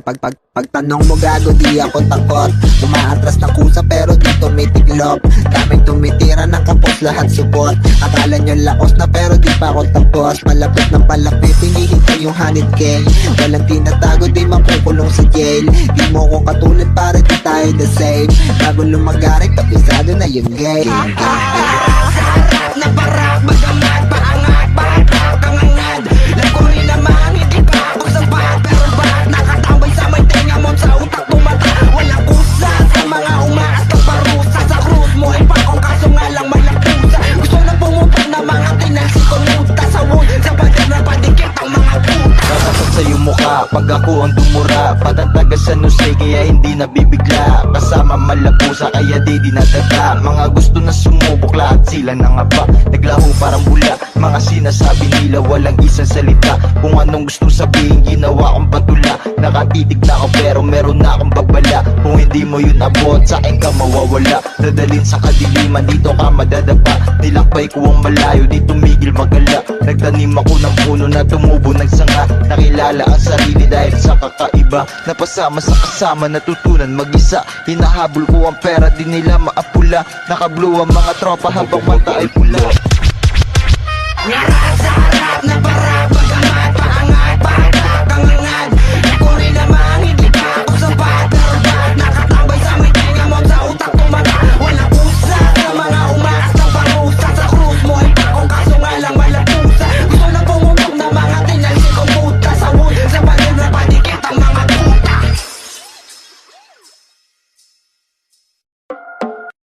Pagtanong mo gago di ako takot. Umaatras na kusa pero di tumitiglop. Daming tumitira ng kapos lahat support. Akala nyo laos na pero di pa ako tapos. Malapit ng palapit hinihintay yung 100K. Walang tinatago di makukulong sa jail. Di mo ko katulad pare di tayo the same. Bago lumagarik kapisado na yung game. Na parak, bagamat, paangat, pahatak, kangangad. Alam ko rin naman, hindi pa ako sapat. Pero bakit nakatambay sa may tenga mo sa utak tumata? Walang kusa sa mga umaas kang parusa. Sa krus mo ay pakong kaso nga lang walang pusa. Gusto na pumupag na mga tinansi ko nuta sa wood. Sa pader na padikit ang mga puta. Nakasap sa iyong mukha pag ako ang tumura. Patatagas sa nusay kaya hindi nabibigla. Kasama malapusa kaya di dinadaga. Mga gusto na sumubok lahat sila nangaba. Naglaho parang bula, mga sinasabi nila walang isang salita. Kung anong gusto sabihin ginawa kong patula. Nakatitig na ako pero meron na akong bagbala. Kung hindi mo yun abot sa akin ka mawawala. Dadalin sa kadiliman dito ka madadapa. Nilakbay ko ang malayo di tumigil magala. Nagtanim ako ng puno na tumubo nagsanga. Nakilala ang sarili dahil sa kakaiba. Napasama sa kasama natutunan mag-isa. Hinahabol ko ang pera di nila maapula. Nakablu ang mga tropa habang mata ay pula.